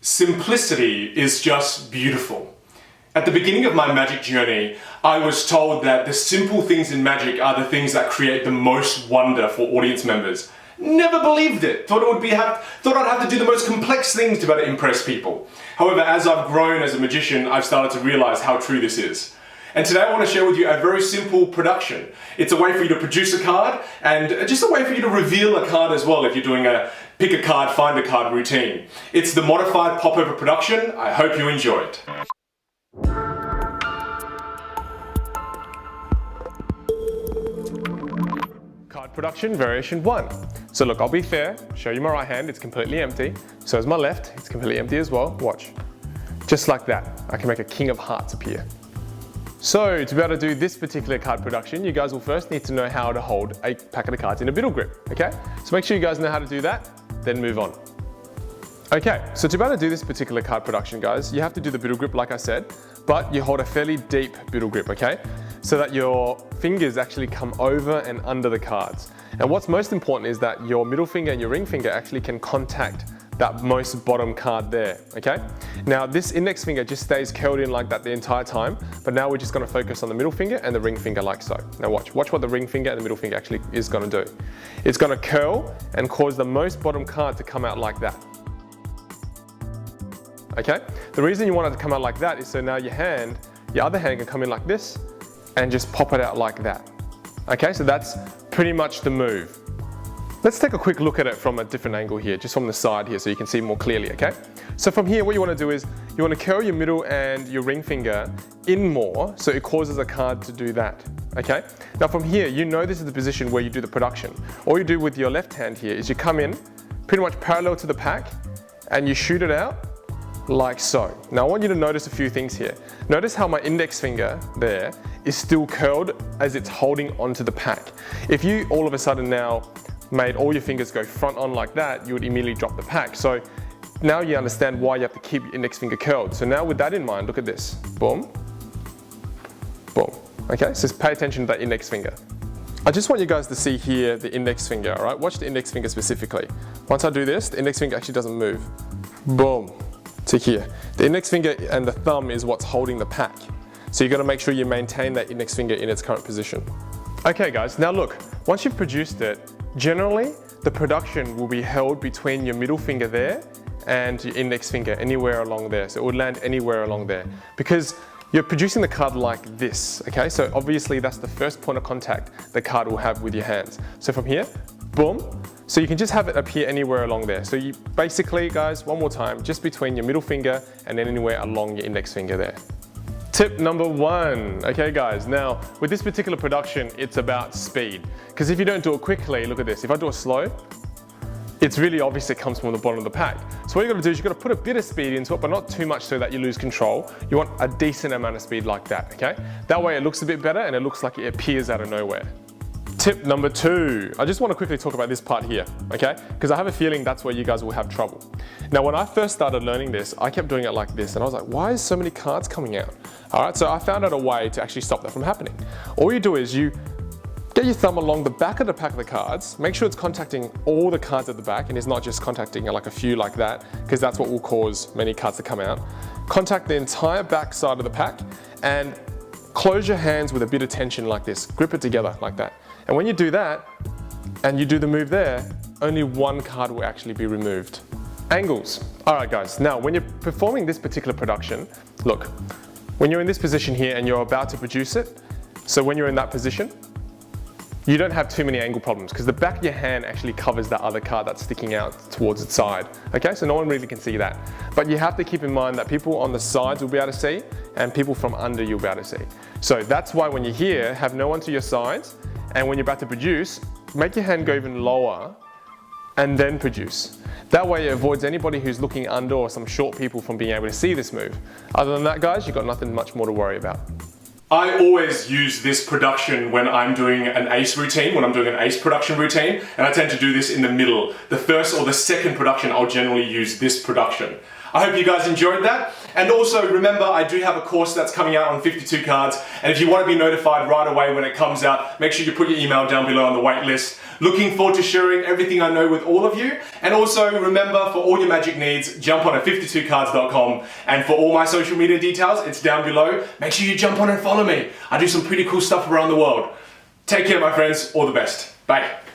Simplicity is just beautiful. At the beginning of my magic journey, I was told that the simple things in magic are the things that create the most wonder for audience members. Never believed it. Thought I'd have to do the most complex things to be able to impress people. However, as I've grown as a magician, I've started to realize how true this is. And today I want to share with you a very simple production. It's a way for you to produce a card and just a way for you to reveal a card as well if you're doing a pick a card, find a card routine. It's the modified popover production. I hope you enjoy it. Card production variation 1. So look, I'll be fair, show you my right hand, it's completely empty. So is my left, it's completely empty as well. Watch. Just like that, I can make a king of hearts appear. So to be able to do this particular card production, you guys will first need to know how to hold a packet of cards in a biddle grip, okay? So make sure you guys know how to do that, then move on. Okay, so to be able to do this particular card production, guys, you have to do the biddle grip like I said, but you hold a fairly deep biddle grip, okay? So that your fingers actually come over and under the cards. And what's most important is that your middle finger and your ring finger actually can contact that most bottom card there, okay? Now this index finger just stays curled in like that the entire time, but now we're just gonna focus on the middle finger and the ring finger like so. Now watch what the ring finger and the middle finger actually is gonna do. It's gonna curl and cause the most bottom card to come out like that. Okay? The reason you want it to come out like that is so now your other hand can come in like this and just pop it out like that. Okay, so that's pretty much the move. Let's take a quick look at it from a different angle here, just from the side here so you can see more clearly, okay? So from here, what you want to do is, you want to curl your middle and your ring finger in more, so it causes a card to do that, okay? Now from here, you know this is the position where you do the production. All you do with your left hand here is you come in, pretty much parallel to the pack, and you shoot it out like so. Now I want you to notice a few things here. Notice how my index finger there is still curled as it's holding onto the pack. If you all of a sudden now made all your fingers go front on like that, you would immediately drop the pack. So now you understand why you have to keep your index finger curled. So now with that in mind, look at this. Boom, boom. Okay, so just pay attention to that index finger. I just want you guys to see here the index finger, all right? Watch the index finger specifically. Once I do this, the index finger actually doesn't move. Boom, to here. The index finger and the thumb is what's holding the pack. So you've got to make sure you maintain that index finger in its current position. Okay guys, now look, once you've produced it, generally the production will be held between your middle finger there and your index finger anywhere along there. So it would land anywhere along there because you're producing the card like this, okay? So obviously that's the first point of contact the card will have with your hands. So from here, boom. So you can just have it appear anywhere along there. So you basically, guys, one more time, just between your middle finger and then anywhere along your index finger there. Tip number 1, okay guys, now with this particular production, it's about speed. Because if you don't do it quickly, look at this, if I do it slow, it's really obvious it comes from the bottom of the pack. So what you gotta do is you gotta put a bit of speed into it, but not too much so that you lose control. You want a decent amount of speed like that, okay? That way it looks a bit better and it looks like it appears out of nowhere. Tip number 2, I just want to quickly talk about this part here, okay? Because I have a feeling that's where you guys will have trouble. Now when I first started learning this, I kept doing it like this and I was like, why is so many cards coming out? All right, so I found out a way to actually stop that from happening. All you do is you get your thumb along the back of the pack of the cards, make sure it's contacting all the cards at the back and it's not just contacting like a few like that, because that's what will cause many cards to come out. Contact the entire back side of the pack and close your hands with a bit of tension like this, grip it together like that. And when you do that, and you do the move there, only one card will actually be removed. Angles. All right guys, now when you're performing this particular production, look, when you're in this position here and you're about to produce it, so when you're in that position, you don't have too many angle problems because the back of your hand actually covers that other card that's sticking out towards its side. Okay, so no one really can see that. But you have to keep in mind that people on the sides will be able to see and people from under you'll be able to see. So that's why when you're here, have no one to your sides, and when you're about to produce, make your hand go even lower and then produce. That way it avoids anybody who's looking under or some short people from being able to see this move. Other than that guys, you've got nothing much more to worry about. I always use this production when I'm doing an ace routine, when I'm doing an ace production routine, and I tend to do this in the middle. The first or the second production, I'll generally use this production. I hope you guys enjoyed that. And also remember, I do have a course that's coming out on 52 cards. And if you want to be notified right away when it comes out, make sure you put your email down below on the wait list. Looking forward to sharing everything I know with all of you. And also remember, for all your magic needs, jump on at 52cards.com. And for all my social media details, it's down below. Make sure you jump on and follow me. I do some pretty cool stuff around the world. Take care, my friends. All the best. Bye.